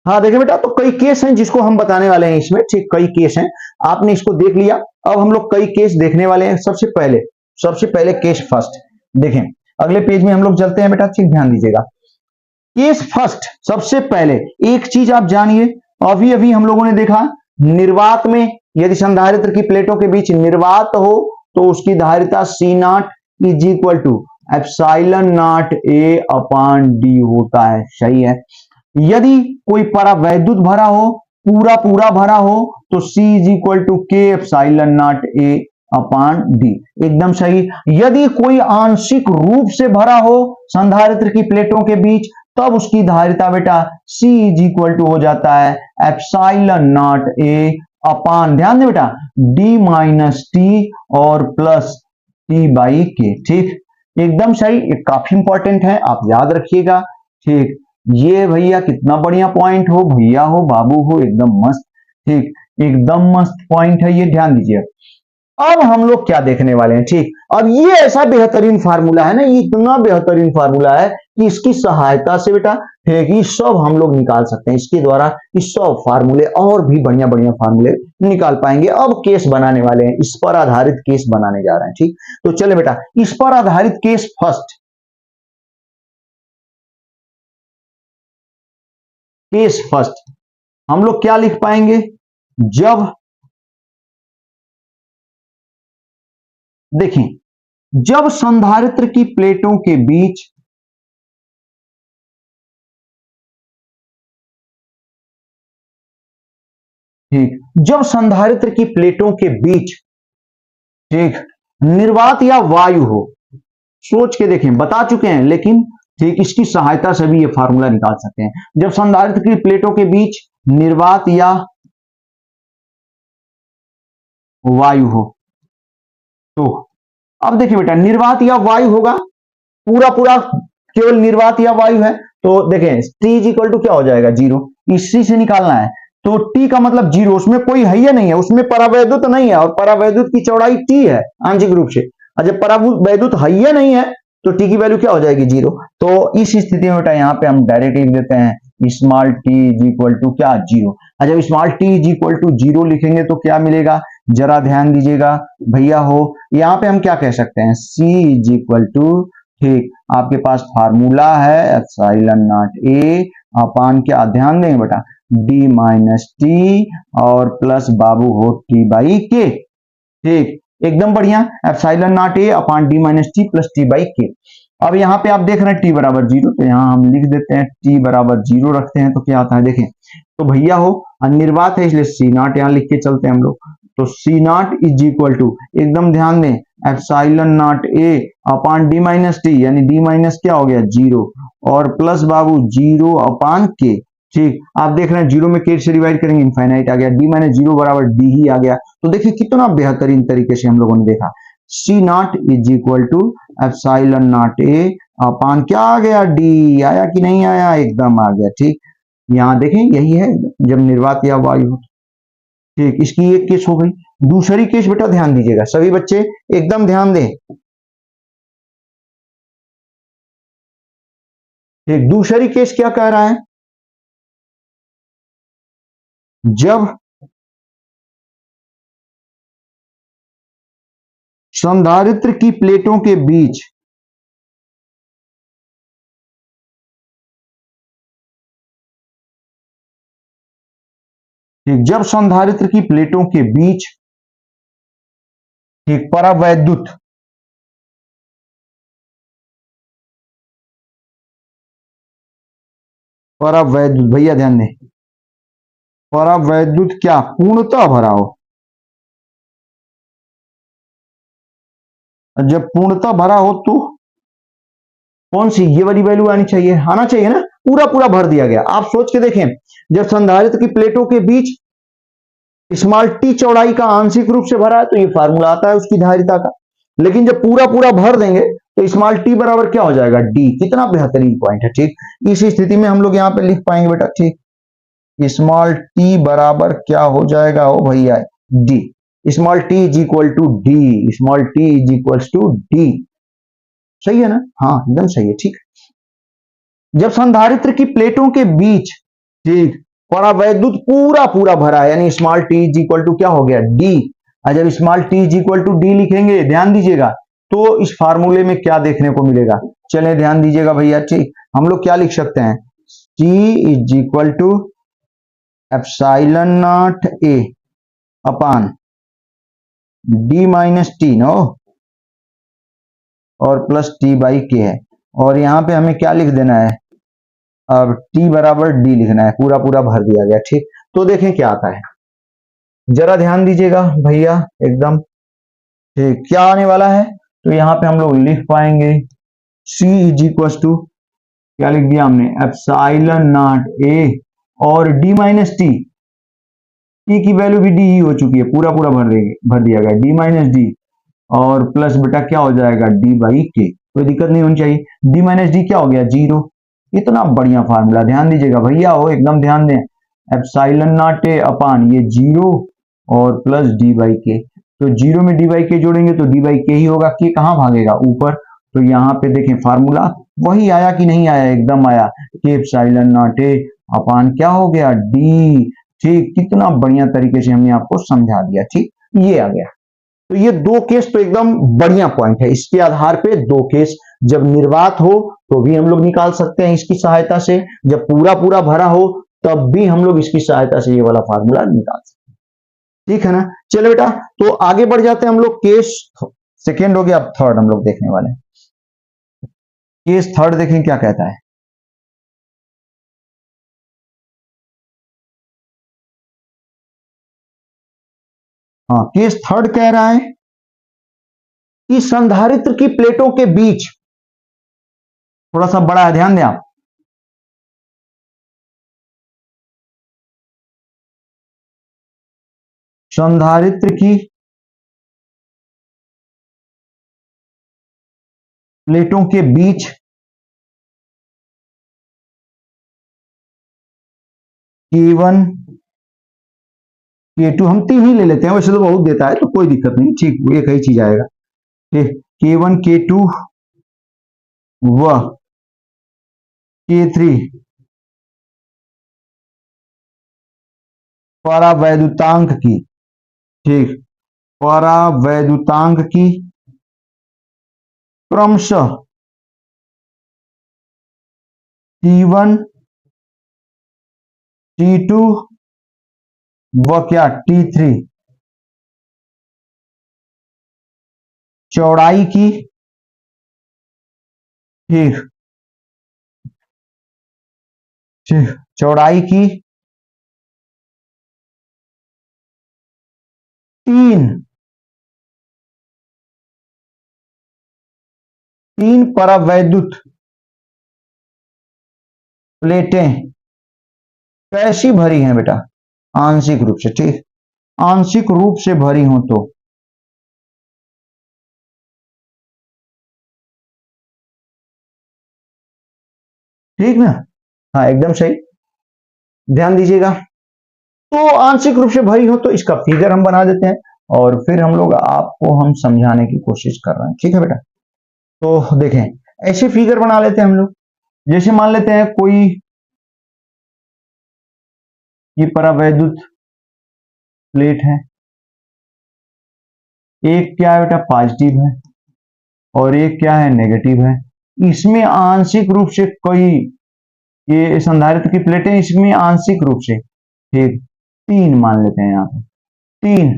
हाँ देखिए बेटा, तो कई केस हैं जिसको हम बताने वाले हैं इसमें, ठीक, कई केस हैं। आपने इसको देख लिया, अब हम लोग कई केस देखने वाले हैं। सबसे पहले केस फर्स्ट देखें, अगले पेज में हम लोग चलते हैं बेटा, ठीक, ध्यान दीजिएगा। केस फर्स्ट, सबसे पहले एक चीज आप जानिए, अभी अभी हम लोगों ने देखा, निर्वात में यदि संधारित्र की प्लेटों के बीच निर्वात हो तो उसकी धारिता C nought is equal to epsilon nought A upon D होता है, सही है। यदि कोई परावैद्युत भरा हो, पूरा पूरा भरा हो, तो C is equal to K epsilon nought A upon D, एकदम सही। यदि कोई आंशिक रूप से भरा हो संधारित्र की प्लेटों के बीच, तब उसकी धारिता बेटा C इज इक्वल टू हो जाता है एप्सिलॉन नॉट A अपान, ध्यान दे बेटा, D माइनस T और प्लस T बाई K, ठीक, एकदम सही। ये काफी इंपॉर्टेंट है, आप याद रखिएगा, ठीक। ये भैया कितना बढ़िया पॉइंट हो, भैया हो बाबू हो, एकदम मस्त, ठीक, एकदम मस्त पॉइंट है ये, ध्यान दीजिए। अब हम लोग क्या देखने वाले हैं, ठीक, अब ये ऐसा बेहतरीन फार्मूला है ना, ये इतना बेहतरीन फार्मूला है कि इसकी सहायता से बेटा, ठीक, ये सब हम लोग निकाल सकते हैं, इसके द्वारा इस सब फार्मूले और भी बढ़िया बढ़िया फार्मूले निकाल पाएंगे। अब केस बनाने वाले हैं, इस पर आधारित केस बनाने जा रहे हैं, ठीक। तो चले बेटा, इस पर आधारित केस फर्स्ट, केस फर्स्ट हम लोग क्या लिख पाएंगे, जब देखें, जब संधारित्र की प्लेटों के बीच ठीक, जब संधारित्र की प्लेटों के बीच, ठीक, निर्वात या वायु हो, सोच के देखें, बता चुके हैं लेकिन, ठीक, इसकी सहायता से भी ये फार्मूला निकाल सकते हैं। जब संधारित्र की प्लेटों के बीच निर्वात या वायु हो, तो अब देखिए बेटा, निर्वात या वायु होगा, पूरा पूरा केवल निर्वात या वायु है, तो देखें T इज इक्वल टू क्या हो जाएगा, 0, इसी से निकालना है। तो T का मतलब 0, उसमें कोई है या नहीं है, उसमें परावैद्युत नहीं है, और परावैद्युत की चौड़ाई T है आंशिक रूप से, और जब परावैद्युत है या नहीं है तो T की वैल्यू क्या हो जाएगी, 0। तो इस स्थिति में बेटा यहाँ पे हम डायरेक्ट लिख देते हैं small t is equal to क्या, 0। और जब small t is equal to 0 लिखेंगे तो क्या मिलेगा, जरा ध्यान दीजिएगा भैया हो, यहाँ पे हम क्या कह सकते हैं, C इज इक्वल टू, ठीक, आपके पास फार्मूला है एप्सिलॉन नॉट A अपान क्या, ध्यान देंगे बेटा, D माइनस T और प्लस बाबू हो T बाई K, ठीक, एकदम बढ़िया, epsilon nought A upon D minus T plus T by K। अब यहाँ पे आप देख रहे हैं T बराबर 0, तो यहाँ हम लिख देते हैं T बराबर 0 रखते हैं, तो क्या आता है देखें, तो भैया हो अनिर्वात है इसलिए C नॉट यहाँ लिख के चलते हैं हम लोग, तो C nought is equal to, एकदम ध्यान दें, epsilon nought A upon D minus T, यानी D माइनस क्या हो गया, 0, और प्लस बाबू 0 अपान K, ठीक, आप देख रहे हैं 0 में K से डिवाइड करेंगे इनफाइनाइट आ गया, D माइनस 0 बराबर D ही आ गया। तो देखिए कितना बेहतरीन तरीके से हम लोगों ने देखा, C nought is equal to epsilon nought A upon क्या आ गया, D, आया कि नहीं आया, एकदम आ गया, ठीक। यहाँ देखें यही है जब निर्वात या वायु, ठीक, इसकी एक केस हो गई। दूसरी केस बेटा ध्यान दीजिएगा, सभी बच्चे एकदम ध्यान दें, ठीक, दूसरी केस क्या कह रहा है, जब संधारित्र की प्लेटों के बीच ठीक, जब संधारित्र की प्लेटों के बीच, ठीक, परावैद्युत भैया ध्यान दें, परावैद्युत क्या पूर्णतः भरा हो, जब पूर्णतः भरा हो तो कौन सी, ये वाली वैल्यू आनी चाहिए, आना चाहिए ना, पूरा पूरा भर दिया गया। आप सोच के देखें, जब संधारित्र की प्लेटों के बीच स्मॉल टी चौड़ाई का आंशिक रूप से भरा है तो ये फार्मूला आता है उसकी धारिता का, लेकिन जब पूरा पूरा भर देंगे तो स्मॉल टी बराबर क्या हो जाएगा, डी, कितना बेहतरीन पॉइंट है, ठीक। इस स्थिति में हम लोग यहाँ पे लिख पाएंगे बेटा, ठीक, स्मॉल टी बराबर क्या हो जाएगा हो भैया, D, small T is equal to D, small T is equal to D, सही है ना, हाँ एकदम सही है, ठीक। जब संधारित्र की प्लेटों के बीच, ठीक, परावैद्युत पूरा पूरा भरा है, यानी small T is equal to क्या हो गया, डी। और जब small T is equal to D लिखेंगे, ध्यान दीजिएगा, तो इस फार्मूले में क्या देखने को मिलेगा, चले ध्यान दीजिएगा भैया। ठीक, हम लोग क्या लिख सकते हैं, T is equal to epsilon not A upon D minus T, no, और प्लस टी बाई के है। और यहां पे हमें क्या लिख देना है, अब टी बराबर डी लिखना है, पूरा पूरा भर दिया गया। ठीक, तो देखें क्या आता है, जरा ध्यान दीजिएगा भैया एकदम। ठीक, क्या आने वाला है, तो यहाँ पे हम लोग लिख पाएंगे C इज इक्वल टू, क्या लिख दिया हमने, एप्सिलॉन नॉट ए और डी माइनस टी, टी की वैल्यू भी डी ही हो चुकी है, पूरा पूरा भर दिया गया, डी माइनस डी और प्लस बेटा क्या हो जाएगा, डी बाई के। कोई दिक्कत नहीं होनी चाहिए, डी माइनस डी क्या हो गया, जीरो। इतना बढ़िया फार्मूला, ध्यान दीजिएगा भैया, हो एकदम ध्यान दें, एप्सिलॉन नॉट ए अपान ये जीरो और प्लस डी बाई के। तो जीरो में डी बाई के जोड़ेंगे तो डी बाई के ही होगा, के कहाँ भागेगा, ऊपर। तो यहाँ पे देखें फार्मूला वही आया कि नहीं आया, एकदम आया, के एप्सिलॉन नॉट ए अपान क्या हो गया, डी। ठीक, कितना बढ़िया तरीके से हमने आपको समझा दिया। ठीक, ये आ गया। तो ये दो केस तो एकदम बढ़िया पॉइंट है, इसके आधार पे दो केस, जब निर्वात हो तो भी हम लोग निकाल सकते हैं इसकी सहायता से, जब पूरा पूरा भरा हो तब भी हम लोग इसकी सहायता से ये वाला फार्मूला निकाल सकते हैं। ठीक है ना, चलो बेटा, तो आगे बढ़ जाते हैं हम लोग, केस सेकेंड हो गया, अब थर्ड हम लोग देखने वाले हैं। केस थर्ड देखें क्या कहता है, हाँ, केस थर्ड कह रहा है कि संधारित्र की प्लेटों के बीच, थोड़ा सा बड़ा है, ध्यान दें आप, संधारित्र की प्लेटों के बीच K1 K2, हम तीन ही ले लेते हैं, वैसे तो बहुत देता है तो कोई दिक्कत नहीं, ठीक, वो एक ही चीज आएगा। ठीक, K1 K2 व K3 परावैद्युतांक की, ठीक, परावैद्युतांक की क्रमशः T1 T2 व क्या T3 चौड़ाई की, ठीक, ठीक, चौड़ाई की तीन परावैद्युत प्लेटें कैसी भरी हैं बेटा, आंशिक रूप से। ठीक, आंशिक रूप से भरी हो तो, ठीक ना, हाँ एकदम सही, ध्यान दीजिएगा। तो आंशिक रूप से भरी हो तो इसका फिगर हम बना देते हैं और फिर हम लोग आपको हम समझाने की कोशिश कर रहे हैं। ठीक है बेटा, तो देखें ऐसे फिगर बना लेते हैं हम लोग, जैसे मान लेते हैं कोई ये परावैद्युत प्लेट है, एक क्या है बेटा पॉजिटिव है और एक क्या है नेगेटिव है, इसमें आंशिक रूप से कोई, ये संधारित्र की प्लेटें इसमें आंशिक रूप से, ठीक, तीन मान लेते हैं यहाँ पे, तीन,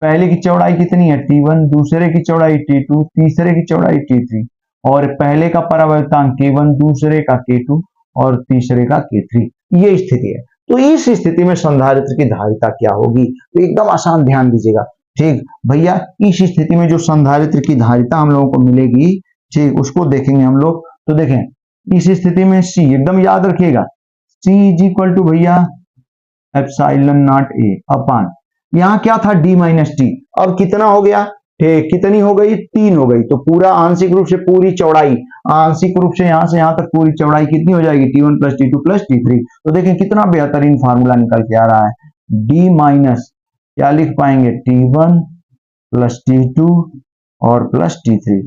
पहले की चौड़ाई कितनी है T1, दूसरे की चौड़ाई T2, तीसरे की चौड़ाई T3 और पहले का परावर्तांक K1, दूसरे का K2 और तीसरे का K3, ये स्थिति है। तो इस स्थिति में संधारित्र की धारिता क्या होगी, तो एकदम आसान, ध्यान दीजिएगा। ठीक भैया, इस स्थिति में जो संधारित्र की धारिता हम लोगों को मिलेगी, ठीक, उसको देखेंगे हम लोग। तो देखें इस स्थिति में C, एकदम याद रखिएगा, C इज इक्वल टू भैया एप्सिलॉन नॉट ए अपान, यहाँ क्या था D माइनस टी, अब कितना हो गया, ठीक, कितनी हो गई, तीन हो गई, तो पूरा आंशिक रूप से पूरी चौड़ाई, आंशिक रूप से यहां से यहां तक पूरी चौड़ाई कितनी हो जाएगी, T1 plus T2 plus T3। तो देखें कितना बेहतरीन फार्मूला निकल के आ रहा है, D माइनस क्या लिख पाएंगे, T1 प्लस T2 और प्लस T3,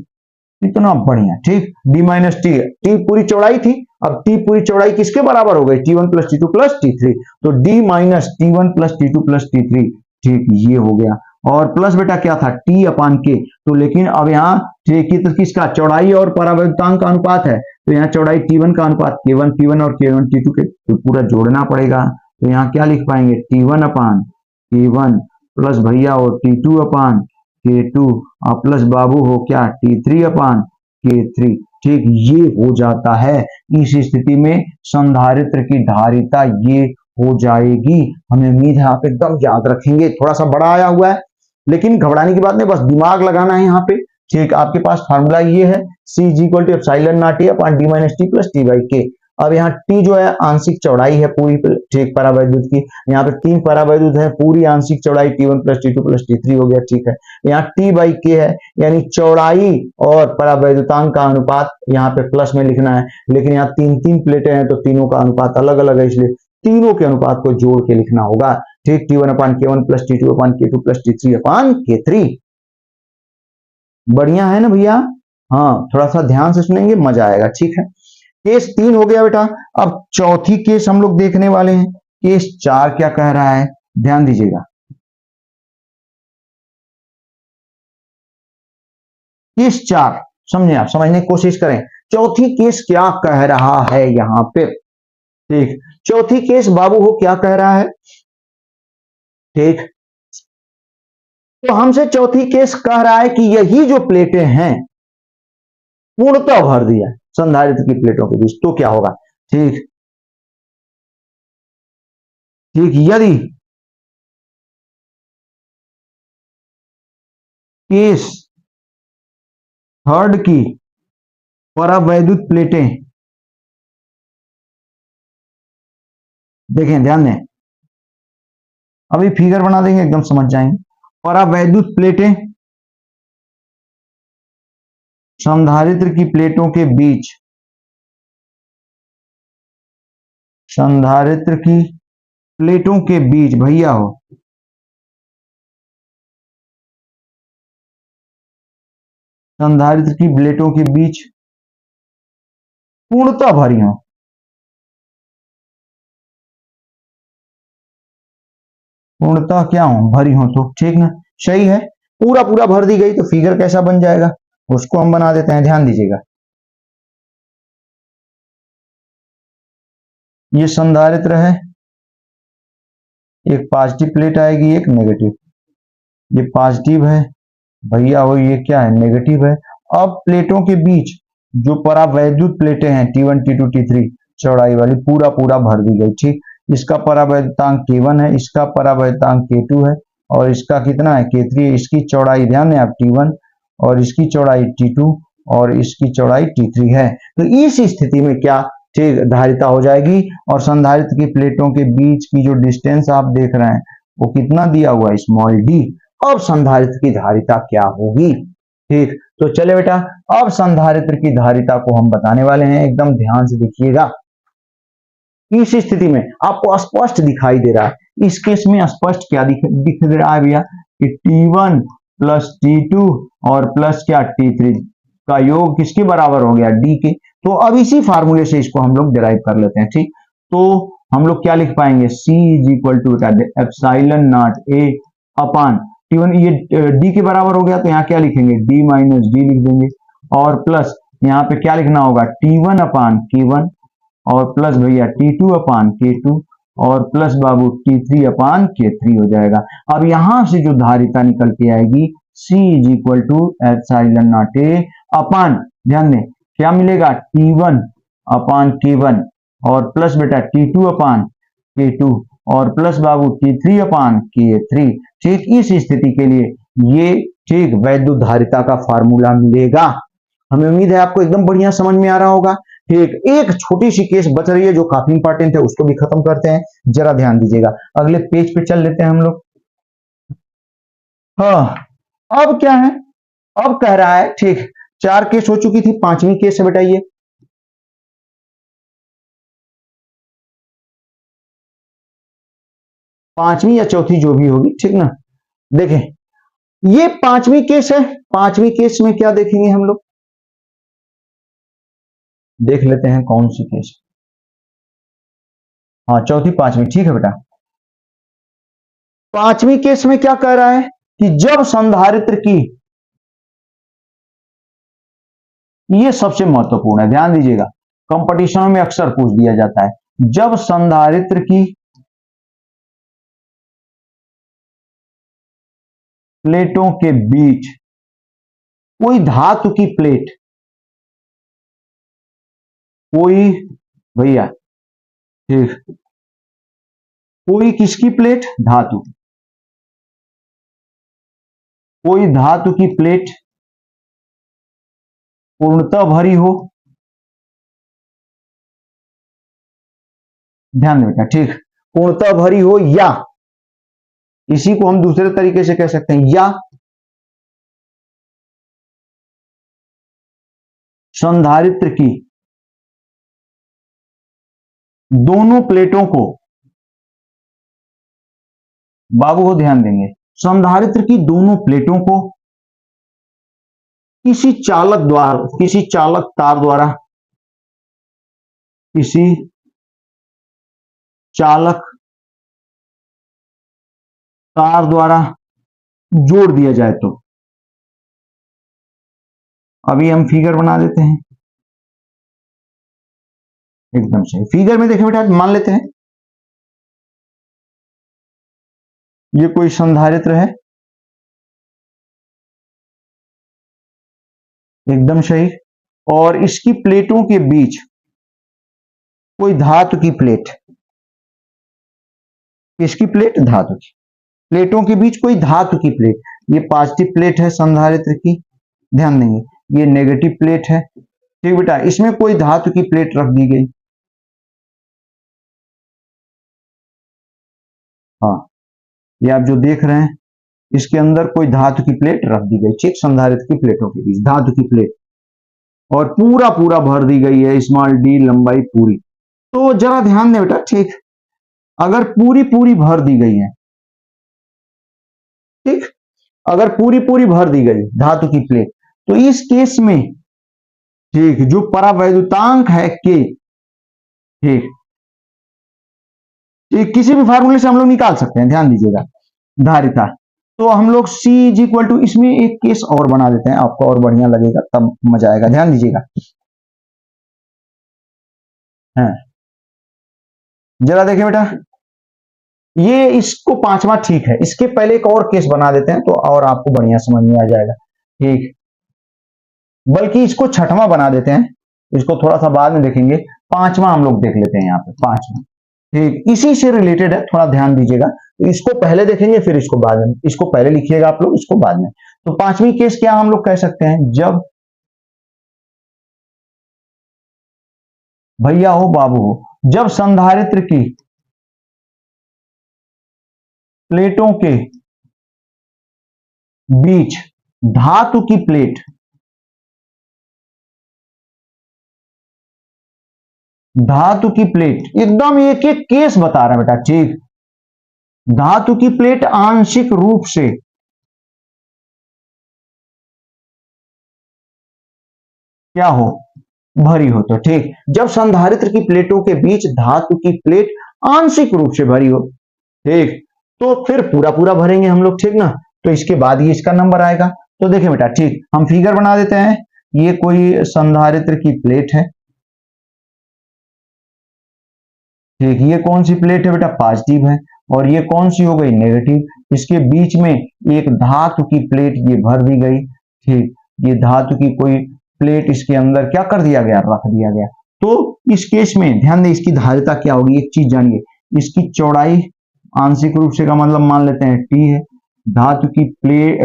इतना बढ़िया। ठीक, D माइनस टी, टी पूरी चौड़ाई थी अब टी पूरी चौड़ाई किसके बराबर हो गई, T1 plus T2 plus T3, तो D minus T1 plus T2 plus T3, ठीक ये हो गया। और प्लस बेटा क्या था, T अपान के, तो लेकिन अब यहाँ ठीक तो किसका, चौड़ाई और परावर्तांक का अनुपात है, तो यहाँ चौड़ाई T1 का अनुपात K1 P1 और K1 T2 के, तो पूरा जोड़ना पड़ेगा। तो यहाँ क्या लिख पाएंगे, T1 अपान K1 प्लस भैया हो T2 अपान K2 और प्लस बाबू हो क्या T3 अपान K3, ठीक ये हो जाता है। इस स्थिति में संधारित्र की धारिता ये हो जाएगी। हमें उम्मीद है आप एकदम याद रखेंगे, थोड़ा सा बड़ा आया हुआ है लेकिन घबराने की बात नहीं, बस दिमाग लगाना है यहाँ पे। ठीक, आपके पास फार्मूला ये है C equal to epsilon nought A upon D minus T plus T by K। अब यहाँ T जो है आंशिक चौड़ाई है पूरी, ठीक परावैद्युत की, यहाँ पे 3 परावैद्युत है, पूरी आंशिक चौड़ाई T1 plus T2 plus T3 हो गया, ठीक है। यहाँ T बाई K है, यानी चौड़ाई और परावैद्युतांक का अनुपात यहाँ पे प्लस में लिखना है, लेकिन यहाँ 3 प्लेटें हैं तो तीनों का अनुपात अलग अलग है, इसलिए तीनों के अनुपात को जोड़ के लिखना होगा। ठीक, T1 अपान K1 प्लस T2 अपान K2 प्लस T3 अपान K3। बढ़िया है ना भैया, हाँ थोड़ा सा ध्यान से सुनेंगे मजा आएगा, ठीक है। केस 3 हो गया बेटा, अब चौथी केस हम लोग देखने वाले हैं। केस 4 क्या कह रहा है, ध्यान दीजिएगा। केस 4 समझे आप, समझने की कोशिश करें। चौथी केस क्या कह रहा है यहां पे, ठीक, चौथी केस बाबू हो क्या कह रहा है, ठीक, तो हमसे चौथी केस कह रहा है कि यही जो प्लेटें हैं पूर्णतः भर दिया संधारित्र की प्लेटों के बीच, तो क्या होगा, ठीक ठीक, यदि केस थर्ड की परावैद्युत प्लेटें, देखें ध्यान दें, अभी फिगर बना देंगे एकदम समझ जाएंगे। परावैद्युत प्लेटें संधारित्र की प्लेटों के बीच, संधारित्र की प्लेटों के बीच भैया हो संधारित्र की प्लेटों के बीच पूर्णतः भरी हो, पूर्णतः क्या हो, भरी हो, तो ठीक ना, सही है। पूरा पूरा भर दी गई तो फिगर कैसा बन जाएगा, उसको हम बना देते हैं, ध्यान दीजिएगा। ये संधारित्र है, एक पॉजिटिव प्लेट आएगी एक नेगेटिव, ये पॉजिटिव है भैया हो, ये क्या है नेगेटिव है। अब प्लेटों के बीच जो परावैद्युत प्लेटें हैं T1 T2 T3 चौड़ाई वाली पूरा पूरा भर दी गई, ठीक, इसका परावैद्युतांक K1 है, इसका परावैद्युतांक K2 है और इसका कितना है K3 है। इसकी चौड़ाई ध्यान दें आप T1 और इसकी चौड़ाई T2 और इसकी चौड़ाई T3 है। तो इस स्थिति में क्या, ठीक, धारिता हो जाएगी और संधारित्र की प्लेटों के बीच की जो डिस्टेंस आप देख रहे हैं वो कितना दिया हुआ है, स्मॉल d। अब संधारित्र की धारिता क्या होगी, ठीक, तो चले बेटा अब संधारित्र की धारिता को हम बताने वाले हैं, एकदम ध्यान से देखिएगा। इस स्थिति में आपको स्पष्ट दिखाई दे रहा है, इस केस में स्पष्ट क्या दिख रहा है भैया कि T1 प्लस T2 और प्लस क्या T3 का योग किसके बराबर हो गया, D के। तो अब इसी फार्मूले से इसको हम लोग डिराइव कर लेते हैं, ठीक, तो हम लोग क्या लिख पाएंगे, C is equal to epsilon nought A upon T1, ये D के बराबर हो गया तो यहाँ क्या लिखेंगे D माइनस D लिख देंगे, और प्लस यहाँ पे क्या लिखना होगा T1 अपान K1 और प्लस भैया T2 अपान K2 और प्लस बाबू T3 अपान K3 हो जाएगा। अब यहां से जो धारिता निकल के आएगी C is equal to epsilon nought A upon, ध्यान दें क्या मिलेगा T1 अपान K1 और प्लस बेटा T2 अपान K2 और प्लस बाबू T3 अपान K3। ठीक, इस स्थिति के लिए ये ठीक वैद्युत धारिता का फार्मूला मिलेगा। हमें उम्मीद है आपको एकदम बढ़िया समझ में आ रहा होगा। ठीक, एक छोटी सी केस बच रही है जो काफी इंपॉर्टेंट है, उसको भी खत्म करते हैं, जरा ध्यान दीजिएगा। अगले पेज पे चल लेते हैं हम लोग। हाँ, अब क्या है, अब कह रहा है ठीक 4 केस हो चुकी थी, 5वीं केस है बेटा ये। पांचवी या चौथी जो भी होगी, ठीक ना। देखें ये 5वीं केस है, 5वीं केस में क्या देखेंगे हम लोग, देख लेते हैं कौन सी केस। हाँ, चौथी पांचवी, ठीक है बेटा। पांचवी केस में क्या कह रहा है कि जब संधारित्र की, ये सबसे महत्वपूर्ण है, ध्यान दीजिएगा, कंपटीशन में अक्सर पूछ दिया जाता है, जब संधारित्र की प्लेटों के बीच कोई धातु की प्लेट, कोई, भैया ठीक, कोई किसकी प्लेट, धातु, कोई धातु की प्लेट पूर्णतः भरी हो, ध्यान दें बेटा, ठीक, पूर्णतः भरी हो, या इसी को हम दूसरे तरीके से कह सकते हैं, या संधारित्र की दोनों प्लेटों को, बाबू को ध्यान देंगे, संधारित्र की दोनों प्लेटों को किसी चालक द्वारा, किसी चालक तार द्वारा, किसी चालक तार द्वारा जोड़ दिया जाए तो, अभी हम फिगर बना देते हैं, एकदम सही। फिगर में देखें बेटा, मान लेते हैं ये कोई संधारित्र है, एकदम सही, और इसकी प्लेटों के बीच कोई धातु की प्लेट, किसकी प्लेट, धातु की, प्लेटों के बीच कोई धातु की प्लेट, ये पॉजिटिव प्लेट है संधारित्र की, ध्यान देंगे, ये नेगेटिव प्लेट है, ठीक बेटा, इसमें कोई धातु की प्लेट रख दी गई, हाँ, ये आप जो देख रहे हैं, इसके अंदर कोई धातु की प्लेट रख दी गई, ठीक, संधारित्र की प्लेटों के बीच धातु की प्लेट, और पूरा पूरा भर दी गई है, स्मॉल डी लंबाई पूरी। तो जरा ध्यान दें बेटा, ठीक, अगर पूरी पूरी भर दी गई है, ठीक, अगर पूरी पूरी भर दी गई धातु की प्लेट, तो इस केस में, ठीक, जो परावैद्युतांक है के, ठीक, ये किसी भी फार्मूले से हम लोग निकाल सकते हैं, ध्यान दीजिएगा, धारिता, तो हम लोग C इज इक्वल टू, इसमें एक केस और बना देते हैं, आपको और बढ़िया लगेगा, तब मजा आएगा, ध्यान दीजिएगा, हाँ, जरा देखिए बेटा, ये इसको पांचवा ठीक है, इसके पहले एक और केस बना देते हैं, तो और आपको बढ़िया समझ में आ जाएगा, ठीक, बल्कि इसको छठवां बना देते हैं, इसको थोड़ा सा बाद में देखेंगे, पांचवा हम लोग देख लेते हैं यहाँ पे, पांचवा, ठीक, इसी से रिलेटेड है, थोड़ा ध्यान दीजिएगा, तो इसको पहले देखेंगे, फिर इसको बाद में, इसको पहले लिखिएगा आप लोग, इसको बाद में। तो पांचवी केस क्या हम लोग कह सकते हैं, जब भैया हो बाबू हो, जब संधारित्र की प्लेटों के बीच धातु की प्लेट, धातु की प्लेट, एकदम एक एक केस बता रहा है बेटा, ठीक, धातु की प्लेट आंशिक रूप से क्या हो, भरी हो, तो ठीक, जब संधारित्र की प्लेटों के बीच धातु की प्लेट आंशिक रूप से भरी हो, ठीक, तो फिर पूरा पूरा भरेंगे हम लोग, ठीक ना, तो इसके बाद ही इसका नंबर आएगा। तो देखिए बेटा, ठीक, हम फिगर बना देते हैं, ये कोई संधारित्र की प्लेट है, ठीक, ये कौन सी प्लेट है बेटा, पॉजिटिव है, और ये कौन सी हो गई, नेगेटिव, इसके बीच में एक धातु की प्लेट ये भर दी गई, ठीक, ये धातु की कोई प्लेट इसके अंदर क्या कर दिया गया, रख दिया गया। तो इस केस में ध्यान दें, इसकी धारिता क्या होगी, एक चीज जानिए, इसकी चौड़ाई आंशिक रूप से का मतलब मान लेते हैं टी है, धातु की प्लेट,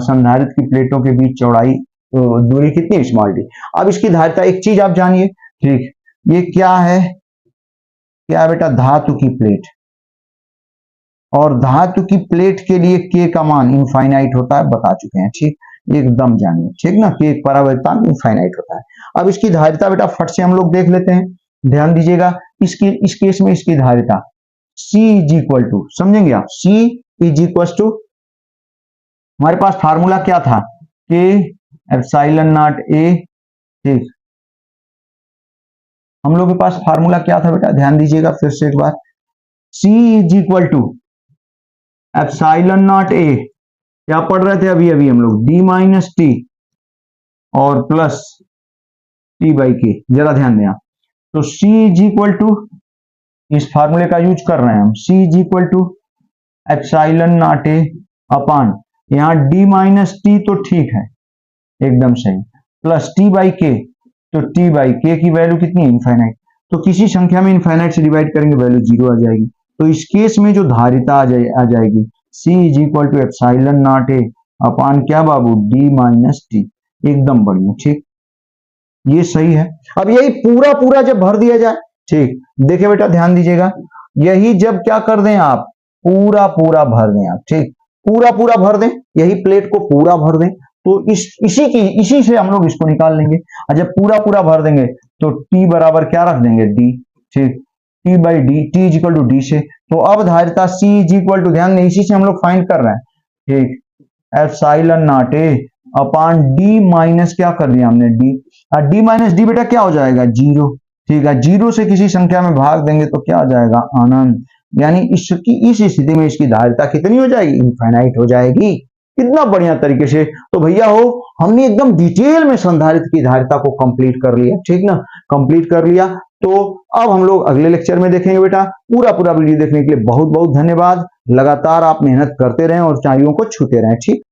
संधारित्र की प्लेटों के बीच चौड़ाई, तो दूरी कितनी, स्मॉल डी। अब इसकी धारिता एक चीज आप जानिए, ठीक, ये क्या है, क्या है बेटा, धातु की प्लेट, और धातु की प्लेट के लिए के का मान इनफाइनाइट होता है, बता चुके हैं, ठीक, एकदम जानिए, ठीक ना, कि एक परावैद्युतांक इनफाइनाइट होता है। अब इसकी धारिता बेटा फट से हम लोग देख लेते हैं, ध्यान दीजिएगा, इस केस में इसकी धारिता C इज इक्वल टू, समझेंगे आप, C इज इक्वल टू, हमारे पास फार्मूला क्या था, के एप्सिलॉन नॉट ए, ठीक, हम लोग के पास फार्मूला क्या था बेटा, ध्यान दीजिएगा फिर से एक बार, C is equal to epsilon not A, क्या पढ़ रहे थे अभी अभी हम लोग, D माइनस टी और प्लस T बाई के, जरा ध्यान दें आप। तो C इज इक्वल टू, इस फार्मूले का यूज कर रहे हैं हम, C is equal to epsilon not A upon, यहाँ D माइनस टी तो ठीक है एकदम सही, प्लस T बाई के, तो T बाई के की वैल्यू कितनी है, इनफाइनाइट, तो किसी संख्या में इनफाइनाइट से डिवाइड करेंगे वैल्यू 0 आ जाएगी। तो इस केस में जो धारिता आ जाएगी C is equal to epsilon not A upon क्या बाबू, D माइनस टी, एकदम बढ़िया, ठीक, ये सही है। अब यही पूरा पूरा जब भर दिया जाए, ठीक, देखिए बेटा ध्यान दीजिएगा, यही जब क्या कर दें आप, पूरा पूरा भर दें आप, ठीक, पूरा पूरा भर दें, यही प्लेट को पूरा भर दें, तो इसी से हम लोग इसको निकाल लेंगे। और जब पूरा पूरा भर देंगे तो T बराबर क्या रख देंगे, D, ठीक, T by D, T is equal to D से, तो अब धारिता C इज इक्वल टू, ध्यान दें इसी से हम लोग फाइंड कर रहे हैं, ठीक, epsilon not A upon D minus क्या कर दिया हमने, D, और D माइनस डी बेटा क्या हो जाएगा, 0, ठीक है, 0 से किसी संख्या में भाग देंगे तो क्या हो जाएगा, अनंत, यानी इस स्थिति में इसकी धारिता कितनी हो जाएगी, इनफाइनाइट हो जाएगी। कितना बढ़िया तरीके से, तो भैया हो हमने एकदम डिटेल में संधारित्र की धारिता को कंप्लीट कर लिया, ठीक ना, कंप्लीट कर लिया। तो अब हम लोग अगले लेक्चर में देखेंगे बेटा। पूरा पूरा वीडियो देखने के लिए बहुत बहुत धन्यवाद। लगातार आप मेहनत करते रहें और चाइयों को छूते रहें, ठीक।